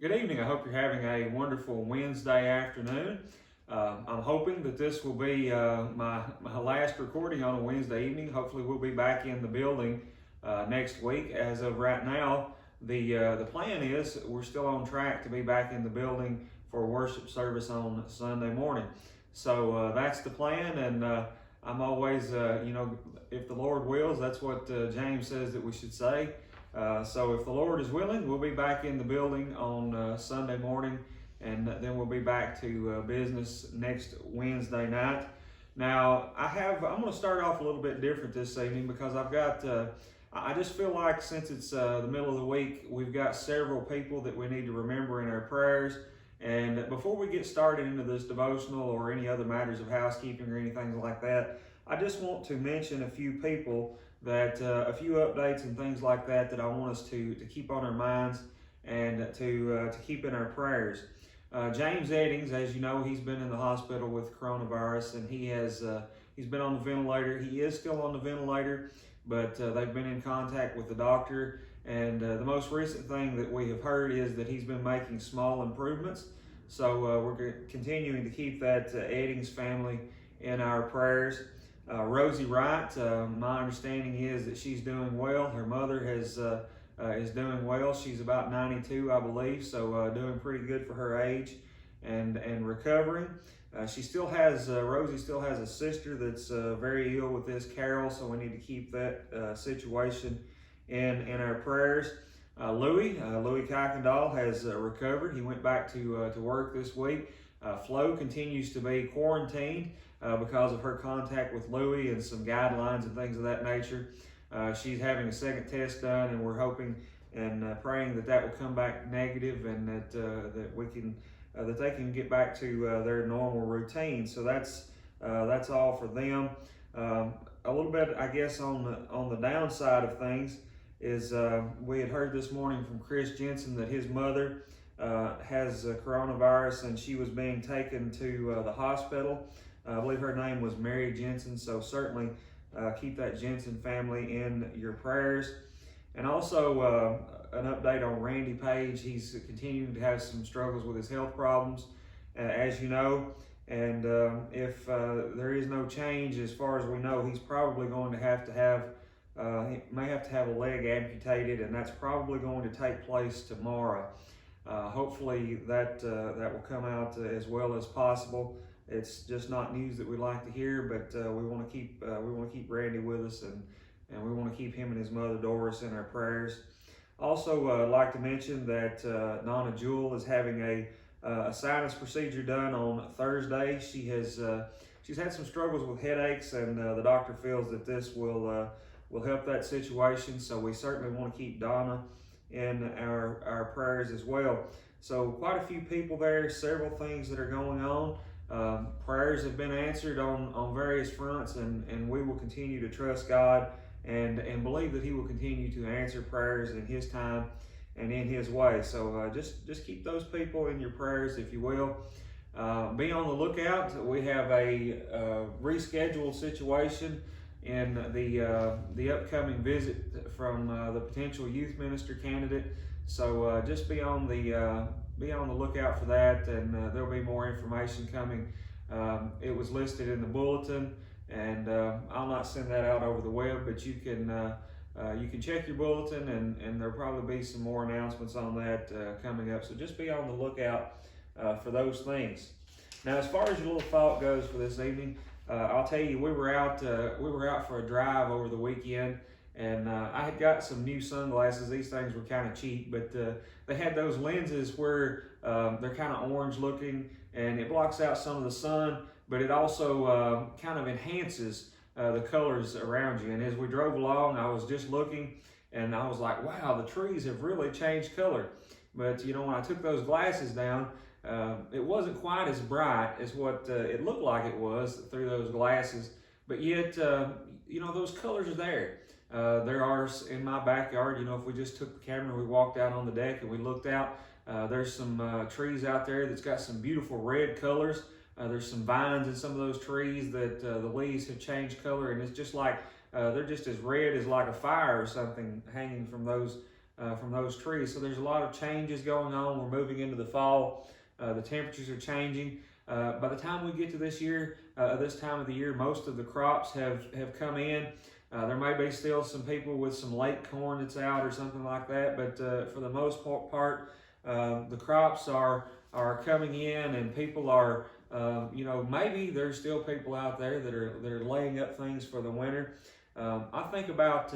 Good evening. I hope you're having a wonderful Wednesday afternoon. I'm hoping that this will be my last recording on a Wednesday evening. Hopefully, we'll be back in the building next week. As of right now, the plan is we're still on track to be back in the building for a worship service on Sunday morning. So that's the plan, and I'm always, if the Lord wills, that's what James says that we should say. So if the Lord is willing, we'll be back in the building on Sunday morning, and then we'll be back to business next Wednesday night. Now, I'm going to start off a little bit different this evening because I just feel like since it's the middle of the week, we've got several people that we need to remember in our prayers. And before we get started into this devotional or any other matters of housekeeping or anything like that, I just want to mention a few people that a few updates and things like that I want us to keep on our minds and to keep in our prayers. James Eddings, as you know, he's been in the hospital with coronavirus, and he's been on the ventilator. He is still on the ventilator, but they've been in contact with the doctor, and the most recent thing that we have heard is that he's been making small improvements. So we're continuing to keep that Eddings family in our prayers. Rosie Wright, my understanding is that she's doing well. Her mother is doing well. She's about 92, I believe, so doing pretty good for her age and recovering. Rosie still has a sister that's very ill with this, Carol, so we need to keep that situation in our prayers. Louis Kuykendall has recovered. He went back to work this week. Flo continues to be quarantined because of her contact with Louis and some guidelines and things of that nature. She's having a second test done, and we're hoping and praying that will come back negative, and that they can get back to their normal routine. So that's all for them. A little bit, I guess, on the downside of things is we had heard this morning from Chris Jensen that his mother has coronavirus, and she was being taken to the hospital. I believe her name was Mary Jensen, so certainly keep that Jensen family in your prayers. And also an update on Randy Page. He's continuing to have some struggles with his health problems, as you know. And if there is no change, as far as we know, he's probably going to he may have to have a leg amputated, and that's probably going to take place tomorrow. Hopefully that will come out as well as possible. It's just not news that we like to hear, but we want to keep Randy with us, and we want to keep him and his mother Doris in our prayers. Also, I'd like to mention that Nana Jewel is having a sinus procedure done on Thursday. She's had some struggles with headaches, and the doctor feels that this will help that situation. So we certainly want to keep Donna in our prayers as well. So quite a few people there, several things that are going on. Prayers have been answered on various fronts, and we will continue to trust God and believe that He will continue to answer prayers in His time and in His way. So just keep those people in your prayers, if you will. Be on the lookout. We have a rescheduled situation in the upcoming visit from the potential youth minister candidate. So just be on the lookout for that, and there'll be more information coming. It was listed in the bulletin, and I'll not send that out over the web, but you can check your bulletin, and there'll probably be some more announcements on that coming up. So just be on the lookout for those things. Now, as far as your little thought goes for this evening, I'll tell you, we were out for a drive over the weekend, and I had got some new sunglasses. These things were kind of cheap, but they had those lenses where they're kind of orange looking, and it blocks out some of the sun, but it also kind of enhances the colors around you. And as we drove along, I was just looking, and I was like, wow, the trees have really changed color. But when I took those glasses down, it wasn't quite as bright as what it looked like it was through those glasses, but yet, those colors are there. There are in my backyard, if we just took the camera and we walked out on the deck and we looked out, there's some trees out there that's got some beautiful red colors. There's some vines in some of those trees that the leaves have changed color, and it's just like they're just as red as like a fire or something hanging from those from those trees. So there's a lot of changes going on. We're moving into the fall. The temperatures are changing. By the time we get to this time of the year, most of the crops have come in. There may be still some people with some late corn that's out or something like that, but for the most part, the crops are coming in, and people are, maybe there's still people out there that are laying up things for the winter. I think about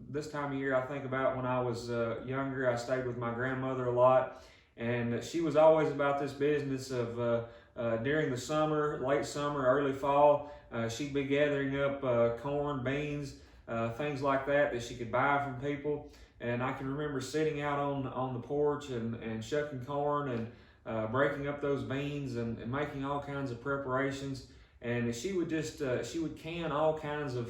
this time of year. I think about when I was younger. I stayed with my grandmother a lot, and she was always about this business of during the summer, late summer, early fall, she'd be gathering up corn, beans, things like that she could buy from people. And I can remember sitting out on the porch and shucking corn and breaking up those beans and making all kinds of preparations. And she would she would can all kinds of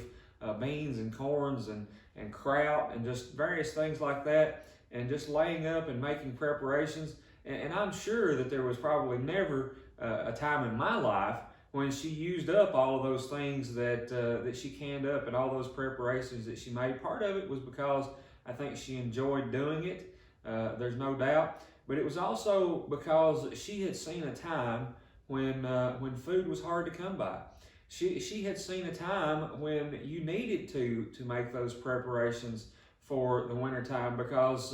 beans and corns and kraut and just various things like that, and just laying up and making preparations. And I'm sure that there was probably never a time in my life when she used up all of those things that she canned up and all those preparations that she made. Part of it was because I think she enjoyed doing it. There's no doubt. But it was also because she had seen a time when food was hard to come by. She had seen a time when you needed to make those preparations for the winter time, because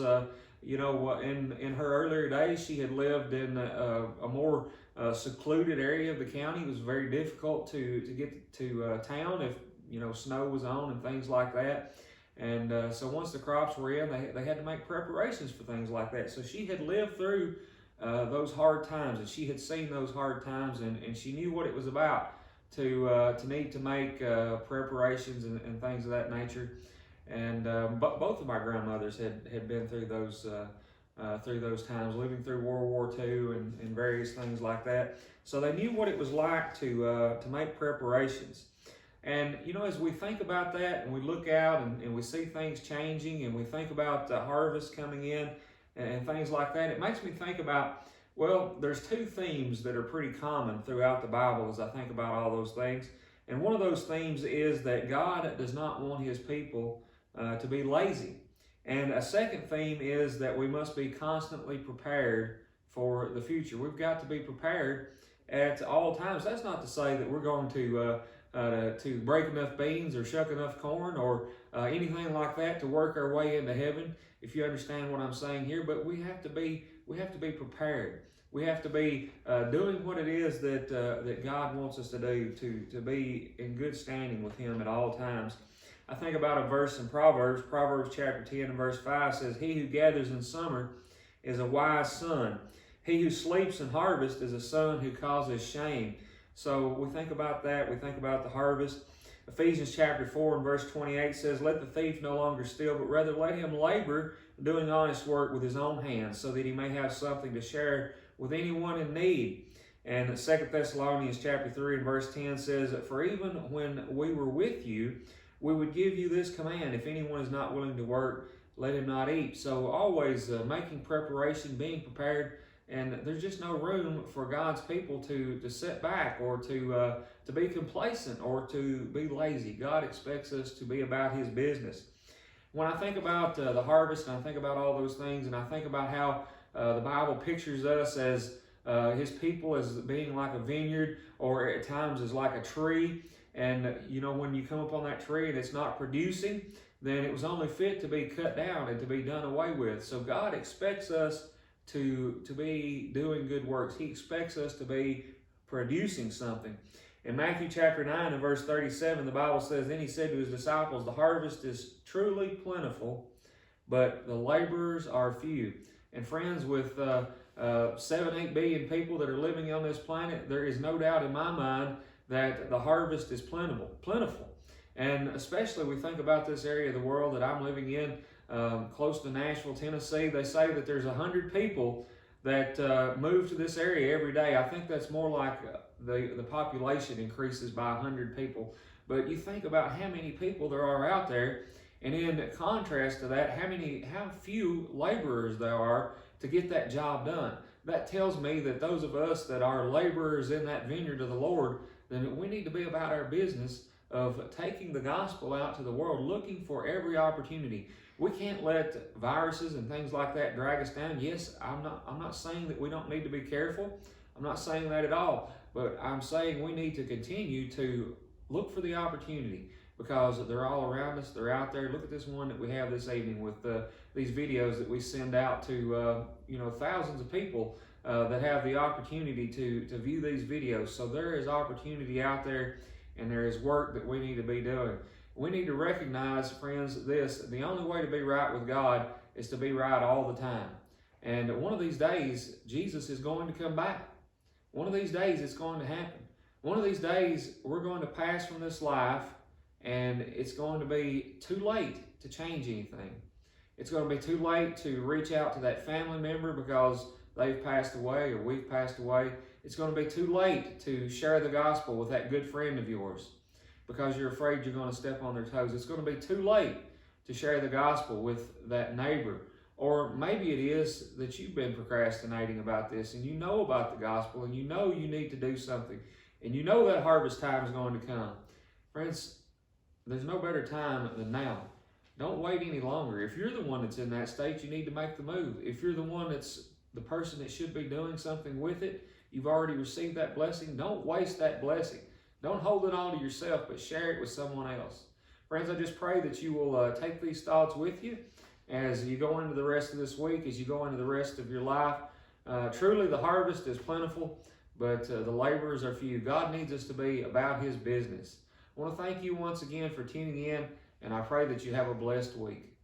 in her earlier days she had lived in a more secluded area of the county. It was very difficult to get to town if snow was on and things like that. And so once the crops were in, they had to make preparations for things like that. So she had lived through those hard times, and she had seen those hard times, and she knew what it was about to need to make preparations and things of that nature. And but both of my grandmothers had been through those times, living through World War II and various things like that. So they knew what it was like to make preparations. And as we think about that and we look out and we see things changing and we think about the harvest coming in and things like that, it makes me think about, well, there's two themes that are pretty common throughout the Bible as I think about all those things. And one of those themes is that God does not want his people to be lazy. And a second theme is that we must be constantly prepared for the future. We've got to be prepared at all times. That's not to say that we're going to break enough beans or shuck enough corn or anything like that to work our way into heaven, if you understand what I'm saying here. But we have to be prepared. We have to be doing what it is that God wants us to do to be in good standing with him at all times. I think about a verse in Proverbs chapter 10 and verse 5 says, "He who gathers in summer is a wise son. He who sleeps in harvest is a son who causes shame." So we think about that. We think about the harvest. Ephesians chapter 4 and verse 28 says, "Let the thief no longer steal, but rather let him labor, doing honest work with his own hands, so that he may have something to share with anyone in need." And 2 Thessalonians chapter 3 and verse 10 says, "For even when we were with you, we would give you this command: if anyone is not willing to work, let him not eat." So always making preparation, being prepared, and there's just no room for God's people to sit back or to be complacent or to be lazy. God expects us to be about his business. When I think about the harvest, and I think about all those things, and I think about how the Bible pictures us as his people as being like a vineyard, or at times as like a tree. And when you come up on that tree and it's not producing, then it was only fit to be cut down and to be done away with. So God expects us to be doing good works. He expects us to be producing something. In Matthew chapter 9 and verse 37, the Bible says, "Then he said to his disciples, the harvest is truly plentiful, but the laborers are few." And friends, with 7-8 billion people that are living on this planet, there is no doubt in my mind that the harvest is plentiful. And especially we think about this area of the world that I'm living in, close to Nashville, Tennessee. They say that there's 100 people that move to this area every day. I think that's more like the population increases by 100 people. But you think about how many people there are out there, and in contrast to that, how few laborers there are to get that job done. That tells me that those of us that are laborers in that vineyard of the Lord, then we need to be about our business of taking the gospel out to the world, looking for every opportunity. We can't let viruses and things like that drag us down. Yes, I'm not saying that we don't need to be careful. I'm not saying that at all. But I'm saying we need to continue to look for the opportunity, because they're all around us. They're out there. Look at this one that we have this evening with these videos that we send out to thousands of people that have the opportunity to view these videos. So there is opportunity out there, and there is work that we need to be doing. We need to recognize, friends, the only way to be right with God is to be right all the time. And one of these days, Jesus is going to come back. One of these days, it's going to happen. One of these days, we're going to pass from this life, and it's going to be too late to change anything. It's going to be too late to reach out to that family member because they've passed away or we've passed away. It's going to be too late to share the gospel with that good friend of yours because you're afraid you're going to step on their toes. It's going to be too late to share the gospel with that neighbor. Or maybe it is that you've been procrastinating about this, and you know about the gospel, and you know you need to do something, and you know that harvest time is going to come. Friends, there's no better time than now. Don't wait any longer. If you're the one that's in that state, you need to make the move. If you're the one that's the person that should be doing something with it, you've already received that blessing, don't waste that blessing. Don't hold it all to yourself, but share it with someone else. Friends, I just pray that you will take these thoughts with you as you go into the rest of this week, as you go into the rest of your life. Truly, the harvest is plentiful, but the laborers are few. God needs us to be about His business. I want to thank you once again for tuning in, and I pray that you have a blessed week.